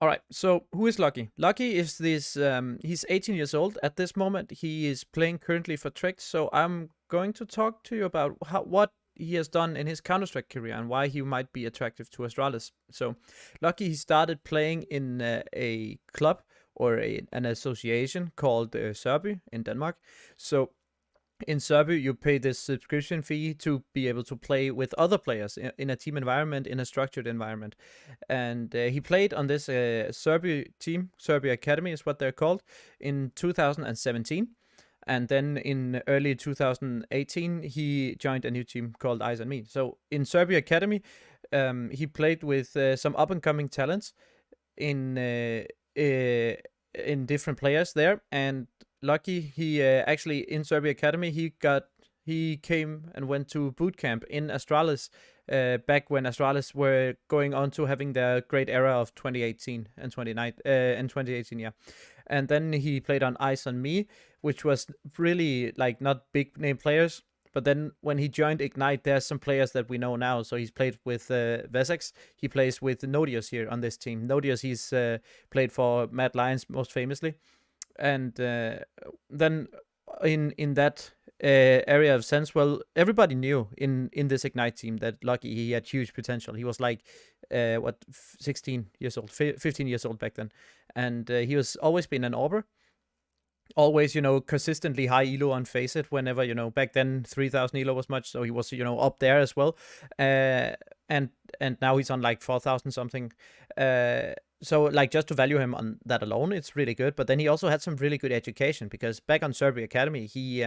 All right. So who is Lucky? Lucky is this. He's 18 years old at this moment. He is playing currently for Trek. So I'm going to talk to you about what he has done in his Counter Strike career and why he might be attractive to Astralis. So Lucky, he started playing in a club or an association called Sørby in Denmark. So in Subby, you pay this subscription fee to be able to play with other players in a team environment, in a structured environment. And he played on this Serbia team, Serbia Academy is what they're called, in 2017. And then in early 2018, he joined a new team called Eyes on Me. So in Serbia Academy, he played with some up and coming talents in different players there, and Lucky, he actually in Serbia Academy, he came and went to boot camp in Astralis back when Astralis were going on to having their great era of 2018 and 2018, yeah. And then he played on Ice on Me, which was really like not big name players. But then when he joined Ignite, there's some players that we know now. So he's played with Vesex. He plays with Nodius here on this team. Nodius, he's played for Mad Lions most famously, and then in that area of sense, well, everybody knew in this Ignite team that Lucky, he had huge potential. He was like 16 years old, 15 years old back then, and he was always been an Auber, always, consistently high elo on Face It. Whenever, back then 3000 elo was much, so he was, up there as well. And now he's on like 4000 something. So like, just to value him on that alone, it's really good. But then he also had some really good education, because back on Serbia Academy, he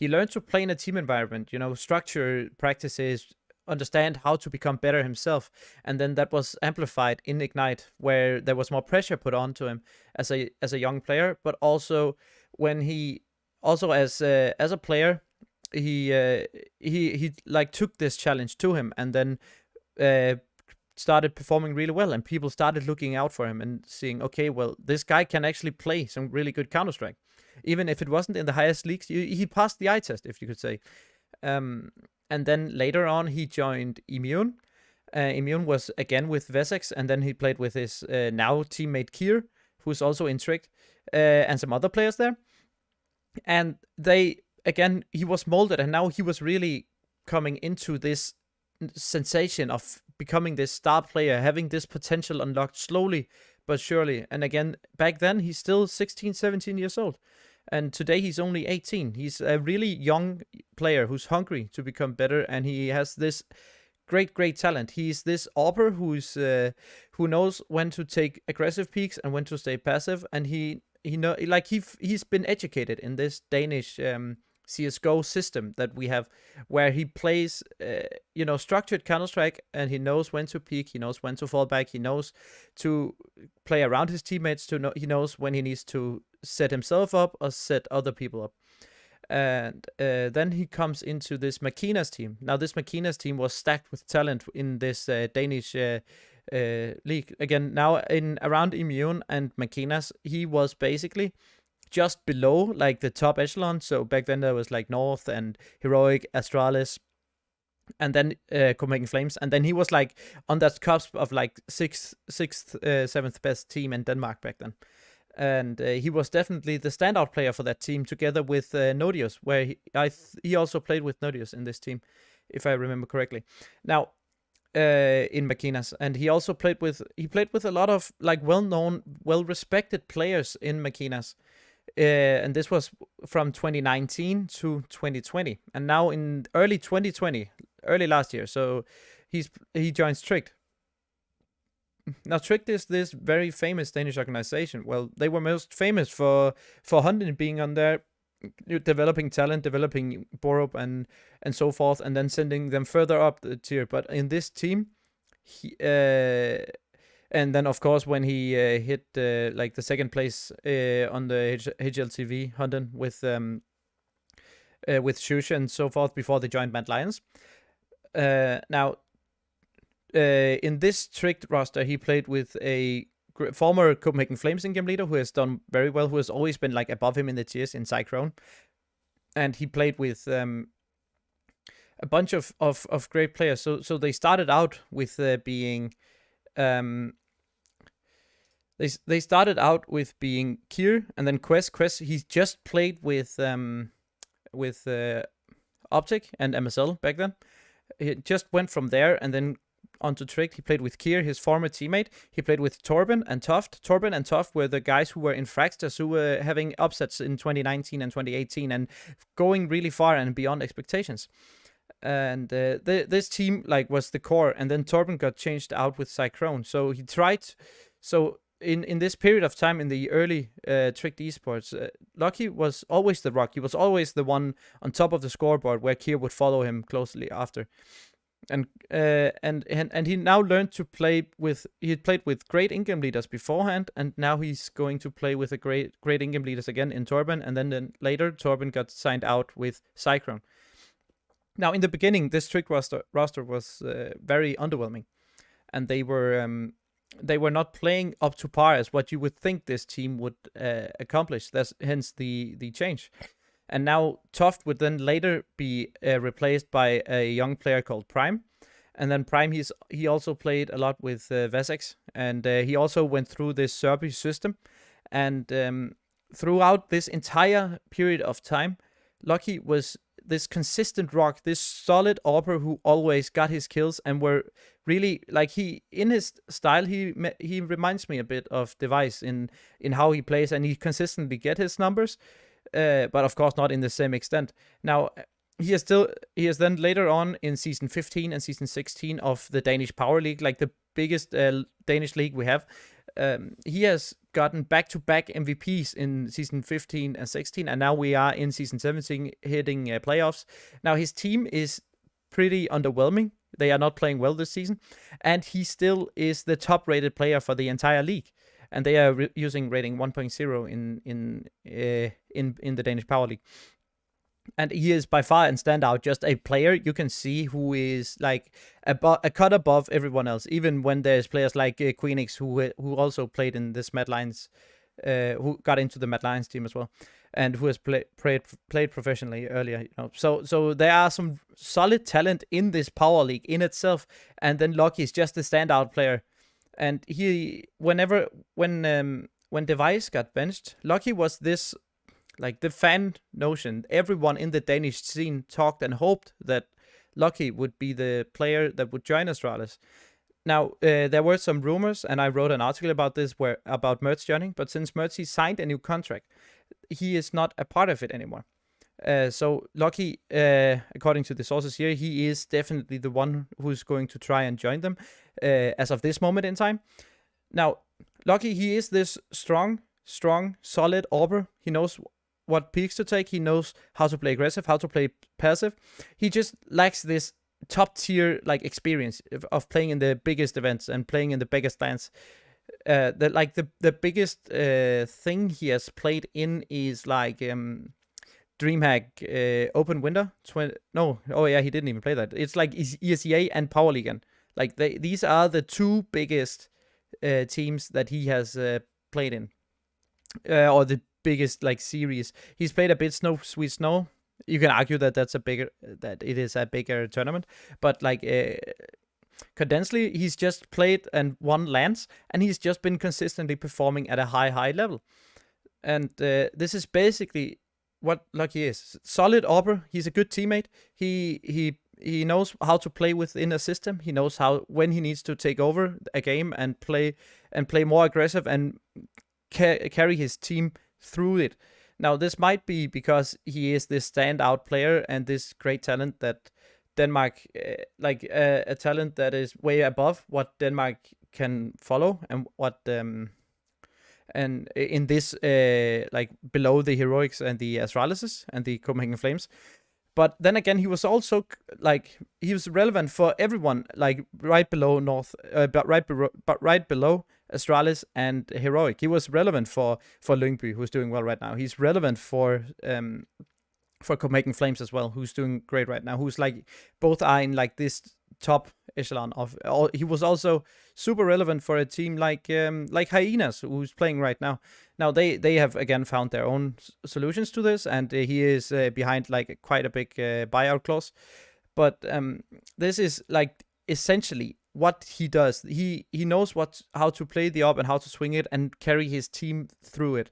learned to play in a team environment, structure practices, understand how to become better himself. And then that was amplified in Ignite, where there was more pressure put onto him as a young player, but also when he also as a player, he like took this challenge to him, and then uh, started performing really well, and people started looking out for him and seeing, okay, well, this guy can actually play some really good Counter Strike, even if it wasn't in the highest leagues. He passed the eye test, if you could say. Um, and then later on, he joined Immune. Immune was again with Vesex, and then he played with his now teammate Kier, who's also in Tricked, and some other players there. And he was molded, and now he was really coming into this sensation of becoming this star player, having this potential unlocked slowly but surely. And again, back then, he's still 16, 17 years old. And today he's only 18. He's a really young player who's hungry to become better, and he has this great talent. He's this Auber who knows when to take aggressive peaks and when to stay passive, and he's been educated in this Danish CS:GO system that we have, where he plays structured Counter Strike, and he knows when to peak, he knows when to fall back, he knows to play around his teammates, he knows when he needs to set himself up or set other people up. And then he comes into this Makinas team. Now, this Makinas team was stacked with talent in this Danish league. Again, now in around Immune and Makinas, he was basically just below like the top echelon. So back then there was like North and Heroic, Astralis, and then Copenhagen Flames, and then he was like on that cusp of like sixth, seventh best team in Denmark back then. And he was definitely the standout player for that team, together with Nodius, where he also played with Nodius in this team, if I remember correctly. Now, in Makinas, and he also played with a lot of like well-known, well-respected players in Makinas. And this was from 2019 to 2020, and now in early 2020, early last year. So he joins Tricked. Now, Tricked is this very famous Danish organization. Well, they were most famous for Hunting being on there, developing talent, developing Borup and so forth, and then sending them further up the tier. But in this team, he and then of course when he hit like the second place on the HLTV Hunting with Shusha and so forth before they joined Mad Lions. Now, in this Tricked roster, he played with a former Copenhagen Flames in-game leader who has done very well, who has always been like above him in the tiers in Cyclone. And he played with a bunch of great players. So they started out with being They started out with being Kier and then Quest. Quest he just played with Optic and MSL back then. He just went from there and then onto Trick. He played with Kier, his former teammate. He played with Torben and Toft. Torben and Toft were the guys who were in Fractors, who were having upsets in 2019 and 2018 and going really far and beyond expectations. And this team like was the core, and then Torben got changed out with Cyclone. So he tried. So in this period of time in the early Tricked Esports, Lucky was always the rock. He was always the one on top of the scoreboard where Kier would follow him closely after. And he now learned to play with. He had played with great in-game leaders beforehand, and now he's going to play with a great in-game leaders again in Torben. And then later Torben got signed out with Cyclone. Now in the beginning, this Trick roster was very underwhelming, and they were not playing up to par as what you would think this team would accomplish. That's hence the change. And now Toft would then later be replaced by a young player called Prime. And then Prime, he also played a lot with Vesex. And he also went through this Serbi system. And throughout this entire period of time, Lucky was this consistent rock, this solid AWPer who always got his kills and were really like in his style he reminds me a bit of Device in how he plays, and he consistently get his numbers, but of course not in the same extent. Now he has then later on in season 15 and season 16 of the Danish Power League, like the biggest Danish league we have. He has gotten back-to-back MVPs in season 15 and 16, and now we are in season 17 hitting playoffs. Now his team is pretty underwhelming. They are not playing well this season, and he still is the top-rated player for the entire league. And they are using rating 1.0 in the Danish Power League. And he is by far and standout just a player you can see who is like a cut above everyone else. Even when there's players like Queenix who also played in this Mad Lions, who got into the Mad Lions team as well, and who has played professionally earlier. So there are some solid talent in this Power League in itself. And then Lucky is just a standout player. And when Device got benched, Lucky was this. Like the fan notion, everyone in the Danish scene talked and hoped that Lucky would be the player that would join Astralis. Now, there were some rumors, and I wrote an article about this about Mertz joining, but since Mertz he signed a new contract, he is not a part of it anymore. So Lucky, according to the sources here, he is definitely the one who's going to try and join them as of this moment in time. Now, Lucky, he is this strong, solid AWPer. He knows what peaks to take. He knows how to play aggressive, how to play passive. He just lacks this top tier like experience of playing in the biggest events and playing in the biggest lands. The biggest thing he has played in is like DreamHack Open Winter. He didn't even play that. It's like ESEA and Power League. Like these are the two biggest teams that he has played in, or the biggest like series. He's played a bit Sweet Snow. You can argue that it is a bigger tournament, but like condensely, he's just played and won lands, and he's just been consistently performing at a high level. And this is basically what Lucky is. Solid AWPer. He's a good teammate. He knows how to play within a system. He knows when he needs to take over a game and play more aggressive and carry his team through it. Now, this might be because he is this standout player and this great talent that Denmark, a talent that is way above what Denmark can follow, and what and in this below the Heroics and the Astralises and the Copenhagen Flames. But then again, he was also he was relevant for everyone, like right below right below Astralis and Heroic. He was relevant for Lyngby, who's doing well right now. He's relevant for Copenhagen Flames as well, who's doing great right now. Who's like both are in like this top echelon of. He was also super relevant for a team like Hyenas, who's playing right now. Now they have again found their own solutions to this, and he is behind like quite a big buyout clause. But this is like essentially what he does. He knows how to play the up and how to swing it and carry his team through it.